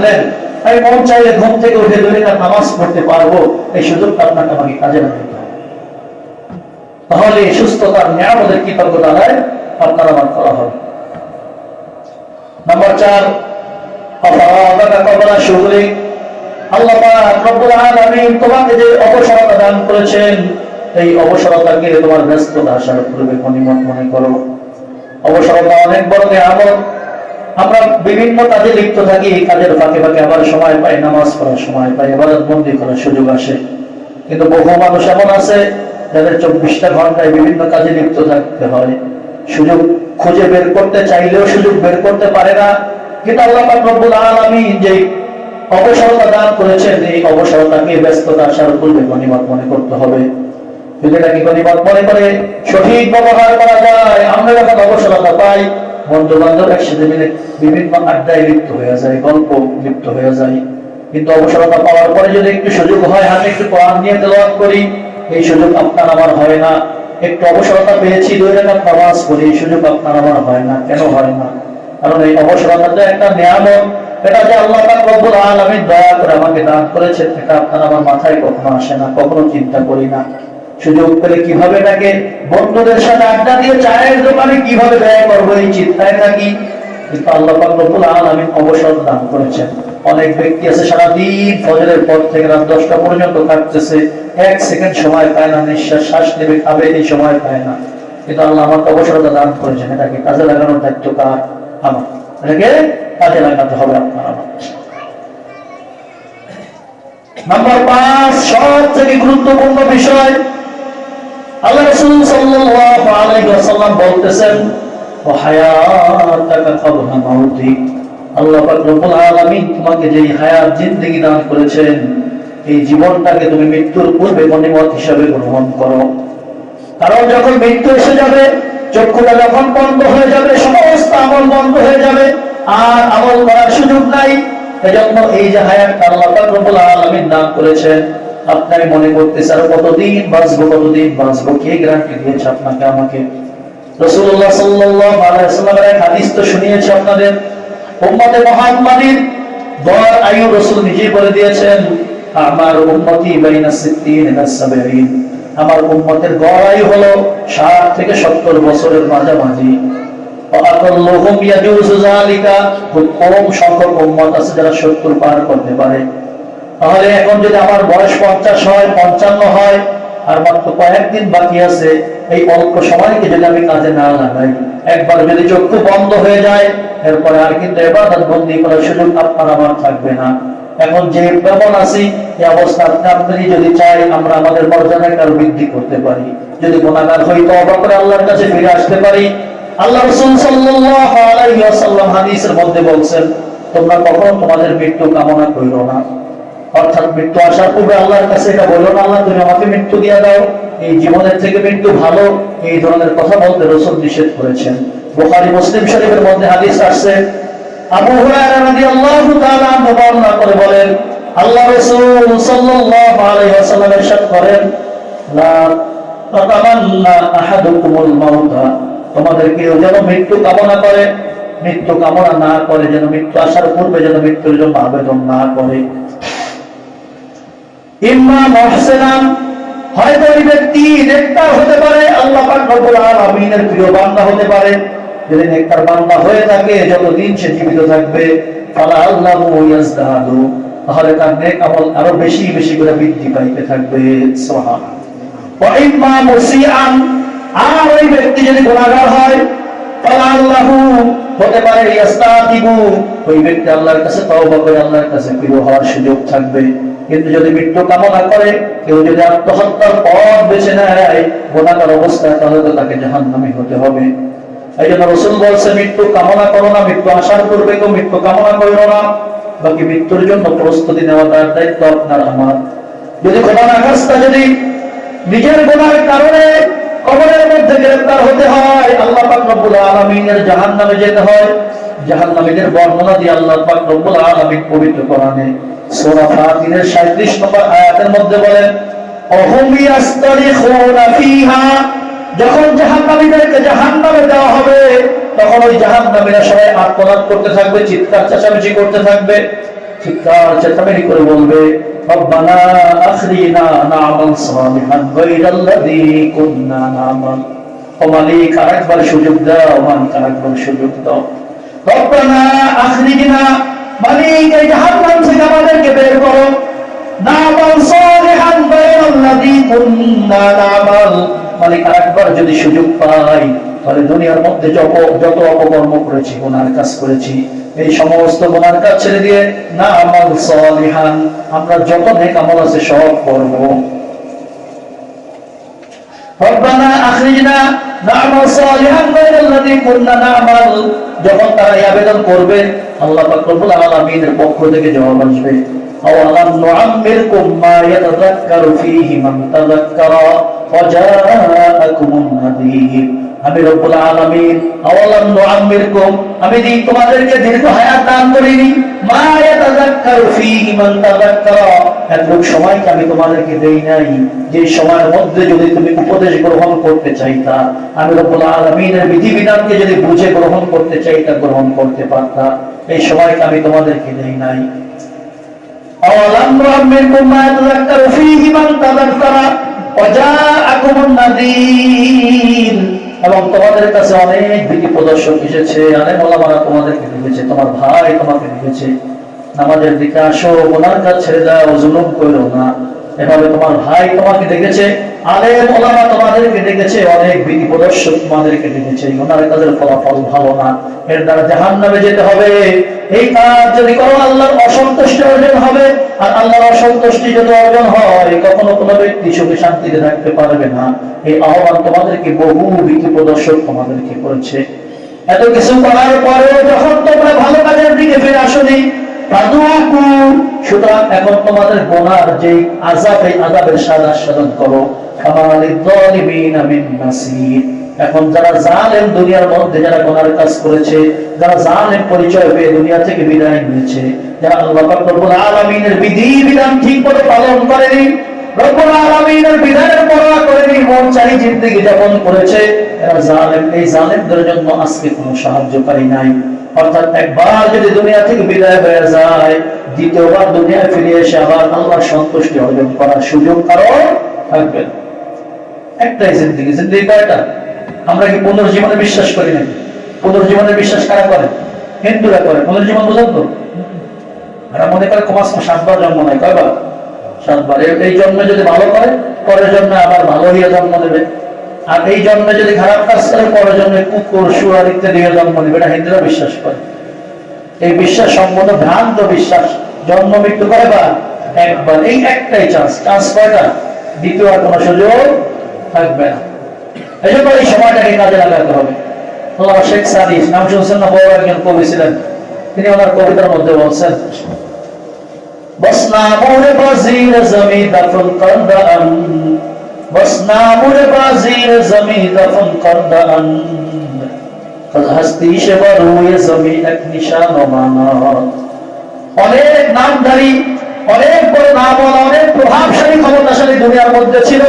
রাখলেন, আমি মন চাইলে ঘুম থেকে উঠে 2 রাকাত নামাজ পড়তে পারবো, এই সুযোগটা আপনাকে আমাকে কাজে লাগাতে হবে। তাহলে এই সুস্থতার নিয়ামতের কৃতজ্ঞতা আদায় আপনার আমার করা হবে। নাম্বার 4, আফরাদাকা ক্বাবলা শুগলিক। আল্লাহ পাক রব্বুল আলামিন তোমাকে যে অবসরতা দান করেছেন, এই অবসরতাকে তোমার ব্যস্ততা আসার পূর্বে গনিমত মনে করো। অবসরতা অনেক বড় নিয়ামত। আমরা বিভিন্ন কাজে লিপ্ত থাকি, কাজের ফাঁকে ফাঁকে আবার সময় পাই, নামাজ পড়ার সময় পাই, ইবাদত বন্দি করার সুযোগ আসে। কিন্তু বহু মানুষ এমন আছে যাদের 24টা ঘন্টায় বিভিন্ন কাজে লিপ্ত থাকতে হয়, সুযোগ খুঁজে বের করতে চাইলেও সুযোগ বের করতে পারে না। কিন্তু আল্লাহ পাক রব্বুল আলামিন যে অবসরতা দান করেছেন, এই অবসরতাকে ব্যস্ততা আসার পূর্বে গনিমত মনে করতে হবে। যদি এটাকে গনিমত মনে করে সঠিক ব্যবহার করা যায়, আমরা যখন অবসরতা পাই, বন্ধু বান্ধব একসাথে মিলে বিভিন্ন আড্ডায় লিপ্ত হয়ে যায়, গল্প লিপ্ত হয়ে যায়। কিন্তু অবসরতা পাওয়ার পরে যদি একটু সুযোগ হয় হাতে একটু কোরআন নিয়ে তেলাওয়াত করি, এই সুযোগ আপনার আমার হয় না। একটু অবসরতা পেয়েছি 2 রাকাত নামাজ পড়ি, এই সুযোগ আপনার আমার হয় না। কেন হয় না? কারণ এই অবসরতাটা একটা নিয়ামত, এটা যে আল্লাহ পাক রব্বুল আলামিন দয়া করে আমাকে দান করেছেন, এটা আপনার আমার মাথায় কখনো আসে না, কখনো চিন্তা করি না। সুযোগ পেলে কিভাবে এটাকে বন্ধুদের সাথে আড্ডা দিয়ে চায়ের দোকানে কিভাবে ব্যয় করবো, এই চিন্তায় থাকি। কিন্তু আল্লাহ পাক রব্বুল আলামিন অবসর দান করেছেন। অনেক ব্যক্তি আছে সারাদিন ফজরের পর থেকে রাত 10টা পর্যন্ত কাটতেছে, 1 সেকেন্ড সময় পায় না, নিঃশ্বাস শ্বাস নেবে খাবে এই সময় পায় না। কিন্তু আল্লাহ আমাকে অবসরতা দান করেছেন, এটাকে কাজে লাগানোর দায়িত্ব কার? আমার। এটাকে কাজে লাগাতে হবে আপনার আমার। নাম্বার 5, সবথেকে গুরুত্বপূর্ণ বিষয়, আল্লাহ রাসূল সাল্লাল্লাহু আলাইহি ওয়াসাল্লাম বলতেছেন, ওয়া হায়াতাকা ক্বাবলা মাউতিক। আল্লাহ পাক রব্বুল আলামিন তোমাকে যে হায়াত জিন্দেগি দান করেছেন, এই জীবনটাকে তুমি মৃত্যুর পূর্বে গনিমত হিসাবে গ্রহণ করো। কারণ যখন মৃত্যু এসে যাবে, চক্ষুটা যখন বন্ধ হয়ে যাবে, সমস্ত আমল বন্ধ হয়ে যাবে, আর আমল করার সুযোগ নাই। এজন্য এই যে হায়াতটা আল্লাহ পাক রব্বুল আলামিন দান করেছেন, আপনি মনে করতেছেন আর কতদিন বাঁচবো, কে গ্যারান্টি দিয়েছে আপনাকে আমাকে? রাসূলুল্লাহ সাল্লাল্লাহু আলাইহি ওয়াসাল্লামের এক হাদিস তো শুনিয়েছি আপনাদের। উম্মতে মুহাম্মাদির গড় আয়ু রাসূল নিজেই বলে দিয়েছেন, আমার উম্মতি বাইনা 60 ইলা 70। আমার উম্মতের গড় আয়ু হলো 60 থেকে 70 বছরের মাঝামাঝি। আকাল্লুহুম ইয়াজুজু যালিকা, খুব কম সংখ্যক উম্মত আছে যারা 70 পার করতে পারে। তাহলে এখন যদি আমার বয়স 50 হয়, 55 হয়, আর মাত্র কয়েকদিন বাকি আছে, এই অল্প সময়কে যদি আমি কাজে না লাগাই, একবার যদি চক্ষু বন্ধ হয়ে যায়, এরপরে আর কিন্তু ইবাদত বন্দি করার সুযোগ আপনার আমার থাকবে না। এখন যে কেমন আছি, এই অবস্থা আপনি যদি চাই, আমরা আমাদের মর্যাদাকে আরো বৃদ্ধি করতে পারি। যদি গুনাহগার হই, তওবা করে আল্লাহর কাছে ফিরে আসতে পারি। আল্লাহ রাসূল সাল্লাল্লাহু আলাইহি ওয়াসাল্লাম হাদিসের মধ্যে বলছেন, তোমরা কখনো তোমাদের মৃত্যু কামনা করো না। অর্থাৎ মৃত্যু আসার পূর্বে আল্লাহর কাছে এটা বলো না, আল্লাহ তুমি আমাকে মৃত্যু দিয়ে দাও, এই জীবনের থেকে মৃত্যু ভালো। এই ধরনের কথা বলতে রাসূল নিষেধ করেছেন। বুখারী মুসলিম শরীফের মধ্যে হাদিস আসছে, আবু হুরায়রা রাদিয়াল্লাহু তাআলা আনহু বর্ণনা করে বলেন, আল্লাহ রাসূল সাল্লাল্লাহু আলাইহি ওয়াসাল্লাম ইরশাদ করেন, লা তাতামান্না আহাদুকুমুল মাউতা। তোমাদের কেউ যেন মৃত্যু কামনা করে, মৃত্যু কামনা না করে, যেন মৃত্যু আসার পূর্বে যেন মৃত্যুর জন্য আবেদন না করে। ইম্মা মুহসিনান, হয়তো ওই ব্যক্তি নেককার হতে পারে, আল্লাহ পাক রব্বুল আলামিনের প্রিয় বান্দা হতে পারে। যদি নেককার বান্দা হয়ে থাকে, যতদিন সে জীবিত থাকবে, ফালা আল্লাহু ইয়াজদাদু, তাহলে তার নেক আমল আরো বেশি বেশি করে বৃদ্ধি পাইতে থাকবে। সুবহানাল্লাহ। ওয়া ইম্মা মুসিআন, আর ওই ব্যক্তি যদি গুনাহগার হয়, ফালা আল্লাহু, হতে পারে ইয়াস্তাতিবু, ওই ব্যক্তি আল্লাহর কাছে তওবা করে আল্লাহর কাছে ফিরে হওয়ার সুযোগ থাকবে। কিন্তু যদি মৃত্যু কামনা করে, কেউ যদি আত্মহত্যার পথ বেছে নেয় গুনাহগার অবস্থায়, তাহলে তো তাকে জাহান্নামী হতে হবে। এই জন্য রাসূল বলছে, মৃত্যু কামনা করো না, মৃত্যু আসার পূর্বে কেউ মৃত্যু কামনা করো না। বাকি মৃত্যুর জন্য প্রস্তুতি নেওয়া তার দায়িত্ব আপনার আমার। যদি খোদা না খাস্তা যদি নিজের গুনাহের কারণে কবরের মধ্যে গ্রেফতার হতে হয়, আল্লাহ পাক রব্বুল আলামিনের জাহান্নামে যেতে হয়, জাহান্নামীদের বর্ণনা দিয়ে আল্লাহ পাক রব্বুল আলামিন পবিত্র কোরআনে সূরা ফাতিরের 37 নম্বর আয়াতের মধ্যে বলেন, অহুম ইয়াস্তারিখুনা ফিহা, যখন জাহান্নামীদেরকে জাহান্নামে দেওয়া হবে, তখন ওই জাহান্নামীরা সবাই আর্তনাদ করতে থাকবে, চিৎকার চেঁচামেচি করতে থাকবে। চিৎকার চেঁচামেচি করে বলবে রব্বানা আখরিনা না'মাল সালিহান গায়রাল্লাযী কুননা না'মাল। ও মালিক আরেকবার সুযোগ দাও, মালিক আরেকবার সুযোগ দাও। রব্বানা আখরিনা, মালিক এই জাহান্নাম থেকে আমাদেরকে বের করো। না'মাল সালিহান গায়রাল্লাযী কুননা না'মাল, মালিক আরেকবার যদি সুযোগ পাই তাহলে দুনিয়ার মধ্যে যত অপকর্ম করেছি, গুনার কাজ করেছি, এই সমস্ত গুনার কাজ ছেড়ে দিয়ে না'মাল সালিহান, আমরা যত নেক আমল আছে সব করব। রব্বানা আখরিজনা না'মাল সালিহান গায়রাল্লাযী কুননা না'মাল, যখন তারা এই আবেদন করবে আল্লাহ পাক রব্বুল আলামিনের পক্ষ থেকে জবাব আসবে আওয়ালাম নুআম্মিরকুম মা ইয়াতাযাক্কারু ফীহি মান তাযাক্কারা ওয়া জাআকুমুন নাযীর। আমি রব্বুল আলামিন আওয়ালাম নুআম্মিরকুম, আমি কি তোমাদেরকে দীর্ঘ হায়াত দান করিনি? মা ইয়াতাযাক্কারু ফীহি মান তাযাক্কারা, এতটুক সময় কি আমি তোমাদেরকে দেই নাই যে সময়ের মধ্যে যদি তুমি উপদেশ গ্রহণ করতে চাইতা, আমি রব্বুল আলামিনের বিধিবিধানকে যদি বুঝে গ্রহণ করতে চাইতা, গ্রহণ করতে পারতা, এই সময়কে আমি তোমাদেরকে দেই নাই। আওয়ালাম নুআম্মিরকুম মা ইয়াতাযাক্কারু ফীহি মান তাযাক্কারা ওয়া জাআকুমুন নাযীর, এবং তোমাদের কাছে অনেক ভীতি প্রদর্শক এসেছে, অনেক ওলামারা তোমাদেরকে দেখেছে, তোমার ভাই তোমাকে দেখেছে, নামাজের দিকে আসো, গুনার কাজ ছেড়ে দাও, জুলুম করো না, এভাবে তোমার ভাই তোমাকে দেখেছে, আলেম ওলামা তোমাদেরকে দেখেছে, অনেক ভীতি প্রদর্শক তোমাদেরকে দেখেছে। গুনার কাজের ফলাফল ভালো না, এর দ্বারা জাহান্নামে যেতে হবে। এই কাজ যদি করো আল্লাহর অসন্তুষ্টি অর্জন হবে, আর আল্লাহর অসন্তুষ্টি যদি অর্জন হয় কখনো কোনো ব্যক্তি সুখে শান্তিতে থাকতে পারবে না। এই আহ্বান তোমাদেরকে বহু ভীতি প্রদর্শক তোমাদেরকে করেছে। এত কিছু করার পরেও যখন তোমরা ভালো কাজের দিকে ফিরে আসনি, সুতরাং এখন তোমাদের গুনার যে আযাব, এই আযাবের স্বাদ আস্বাদন করো। এখন যারা জালেম, দুনিয়ার মধ্যে যারা গুনার কাজ করেছে, যারা জালেম পরিচয় পেয়ে দুনিয়া থেকে বিদায় নিয়েছে, যারা আল্লাহ পাক রব্বুল আলামিনের বিধিবিধান ঠিকমতো পালন করেনি, রব্বুল আলামিনের বিধানের পরোয়া করেনি, মন চাই জিন্দেগি যাপন করেছে, এরা জালেম। এই জালেমদের জন্য আজকে কোনো সাহায্যকারী নাই। অর্থাৎ একবার যদি দুনিয়া থেকে বিদায় হয়ে যায়, দ্বিতীয়বার দুনিয়ায় ফিরে এসে আবার আল্লাহর সন্তুষ্টি অর্জন করার সুযোগ কারো থাকবে না। একটাই জিন্দেগি। জিন্দেগি কয়টা? আমরা কি পুনর্জীবনে বিশ্বাস করি নাকি? পুনর্জীবনের বিশ্বাস কারা করে? হিন্দুরা করে। পুনর্জীবন বোঝেন তো? এরা মনে করে কমাস 7বার জন্ম নেয়। কয়বার? 7বার। এই জন্মে যদি ভালো করে, পরের জন্মে আবার ভালো হইয়া জন্ম নেবে। আর এই জন্মে যদি খারাপ কাজ করে, পরের জন্মে কুকুর, শুয়ার ইত্যাদি জন্ম নেবে। এটা হিন্দুরা বিশ্বাস করে। এই বিশ্বাস সম্পূর্ণ ভ্রান্ত বিশ্বাস। জন্ম মৃত্যু কয়বার? একবার। এই একটাই চান্স। চান্স কয়টা? দ্বিতীয় আর কোনো সুযোগ থাকবে না। এই জন্য এই সময়টাকে কাজে লাগাতে হবে। আল্লাহ শেখ সাদি, নাম শুনছেন না? বড় একজন কবি ছিলেন। তিনি ওনার কবিতার মধ্যে বলছেন, বসনা মোরে বাজির জমি দফন করদান, বসনা মোরে বাজির জমি দফন করদান, হস্তি সে বড়ুয়ে জমি এক নিশান মানত। অনেক নামধারী, অনেক বড় নামওয়ালা, অনেক প্রভাবশালী, ক্ষমতাশালী দুনিয়ার মধ্যে ছিল।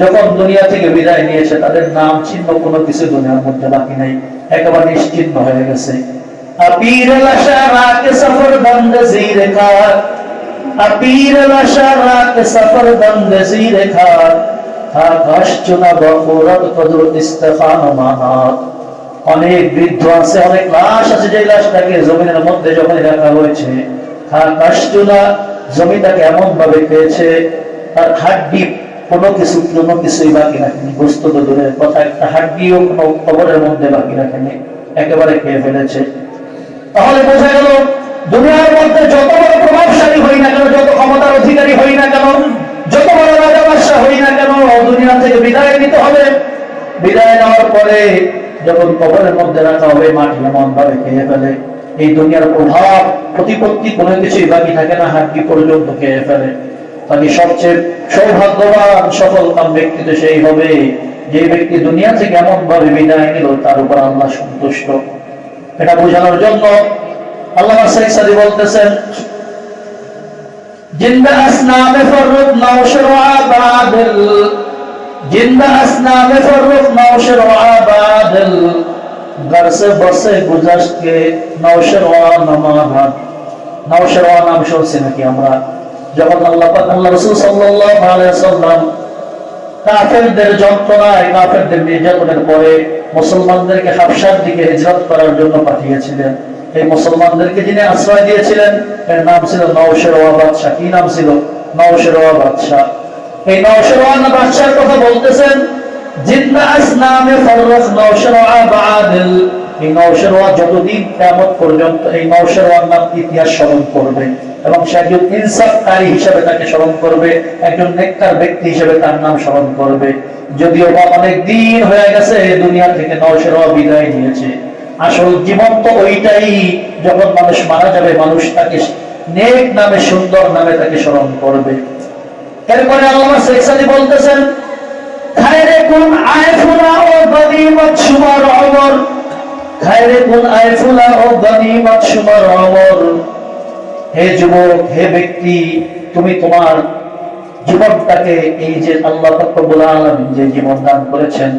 যখন দুনিয়া থেকে বিদায় নিয়েছে, তাদের নাম চিহ্ন কোনো কিছু দুনিয়ার মধ্যে বাকি নাই, একেবারে নিশ্চিহ্ন হয়ে গেছে। আপীর লাশারা কে সফর বন্দ জিরে খার, আপীর লাশারা কে সফর বন্দ জিরে খার, আকাশ চুনা বকুরত কদর ইস্তেফান মানাত। অনেক বৃদ্ধ আছে, অনেক লাশ আছে, যে লাশটাকে জমিনের মধ্যে যখন রাখা হয়েছে, আকাশ চুনা জমিটাকে এমন ভাবে খেয়েছে, তার হাড্ডি কোনো কিছুই বাকি রাখেনি। গোস্ত তো দূরের কথা, একটা হাড্ডিও কোনো কবরের মধ্যে বাকি রাখেনি, একেবারে খেয়ে ফেলেছে। তাহলে বোঝা গেল, দুনিয়ার মধ্যে যত বড় প্রভাবশালী হই না কেন, যত ক্ষমতার অধিকারী হই না কেন, যত বড় রাজা বাদশাহ হই না কেন, দুনিয়া থেকে বিদায় নিতে হবে। বিদায় নেওয়ার পরে যখন কবরের মধ্যে রাখা হবে, মাটি এমন ভাবে খেয়ে ফেলে, এই দুনিয়ার প্রভাব প্রতিপত্তি কোনো কিছুই বাকি থাকে না, হাড্ডি পর্যন্ত খেয়ে ফেলে। তাহলে সবচেয়ে সৌভাগ্যবান সফলকাম ব্যক্তি তো সেই হবে যে ব্যক্তি দুনিয়া থেকে এমন ভাবে বিদায় নিল, তার উপর আল্লাহ সন্তুষ্ট। এটা বোঝানোর জন্য আল্লামা শেখ সাদি বলতেছেন, জিন্দা আসনামে ফররুক নাওশর আবাদল, জিন্দা আসনামে ফররুক নাওশর আবাদল, घर से बसे गुजश्त के नौशर व नमाज, নওশেরওয়া নাম শুনছি নাকি আমরা? যখন আল্লাহ রাসূল সাল্লাল্লাহু আলাইহি ওয়াসাল্লাম কাফেরদের যন্ত্রণায়, কাফেরদের নির্যাতনের পরে মুসলমানদেরকে হাবশার দিকে হিজরত করার জন্য পাঠিয়েছিলেন, এই মুসলমানদেরকে যিনি আশ্রয় দিয়েছিলেন এর নাম ছিল নওশেরওয়া বাদশা। কি নাম ছিল? নওশেরওয়া বাদশা। এই নওশেরওয়া বাদশার কথা বলতেছেন, জিন্না আসনামে ফররাস নওশেরওয়া বাদিল। এই নওশেরওয়া যতদিন কিয়ামত পর্যন্ত এই নওশেরওয়ার নাম ইতিহাস স্মরণ করবে এবং সে একজন ইনসাফকারী হিসেবে তাকে স্মরণ করবে, একজন নেককার ব্যক্তি হিসেবে তার নাম স্মরণ করবে। যদিও বা অনেক দিন হয়ে গেছে দুনিয়া থেকে নওশেরওয়া বিদায় নিয়েছে। আসল জীবন তো ওইটাই, যখন মানুষ মারা যাবে মানুষ তাকে নেক নামে, সুন্দর নামে তাকে স্মরণ করবে। এরপরে আল্লামা শেখ সাদী বলতেছেন, খায়রে কুন আয়ফুলা ও গনিমত শুমার ওমর, খায়রে কুন আয়ফুলা ও গনিমত শুমার ওমর। হে যুবক, হে ব্যক্তি, তুমি তোমার জীবনটাকে, এই যে আল্লাহ পাক রব্বুল আলামিন যে জীবন দান করেছেন,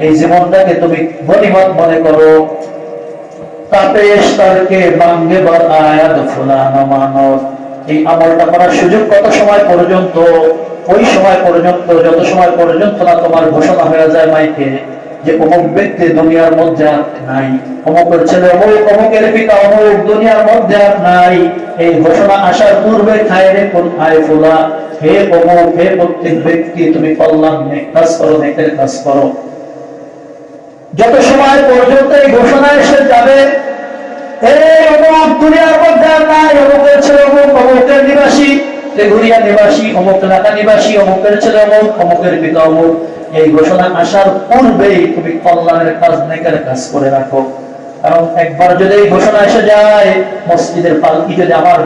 এই জীবনটাকে তুমি গনিমত মনে করো। তাপেশ তারকে বাঙ্গে বার আয়াত ফুলানা মানত। এই আমলটা করার সুযোগ কত সময় পর্যন্ত? ওই সময় পর্যন্ত যত সময় পর্যন্ত না তোমার ঘোষণা হয়ে যায় মাইকে যে অমুক ব্যক্তি দুনিয়ার মধ্যে আর নাই, অমুকের ছেলে অমুক, অমুকের পিতা অমুক দুনিয়ার মধ্যে আর নাই। এই ঘোষণা আসার পূর্বে খায়রে কুন আয়ফুলা, হে অমুক, হে প্রত্যেক ব্যক্তি তুমি কল্যাণ নেক কাজ করো, নেকের কাজ করো। যত সময় পর্যন্ত এই ঘোষণা এসে যাবে এই অমুক দুনিয়ার মধ্যে আর নাই, অমুকের ছেলে অমুক, অমুকের নিবাসী তেঘুরিয়া নিবাসী, অমুক এলাকা নিবাসী, অমুকের ছেলে অমুক, অমুকের পিতা অমুক, এই ঘোষণা আসার পূর্বেই তুমি কল্যাণের কাজ, নেকের কাজ করে রাখো। কারণ একবার যদি এই ঘোষণা এসে যায়, মসজিদের পালকি যদি আমার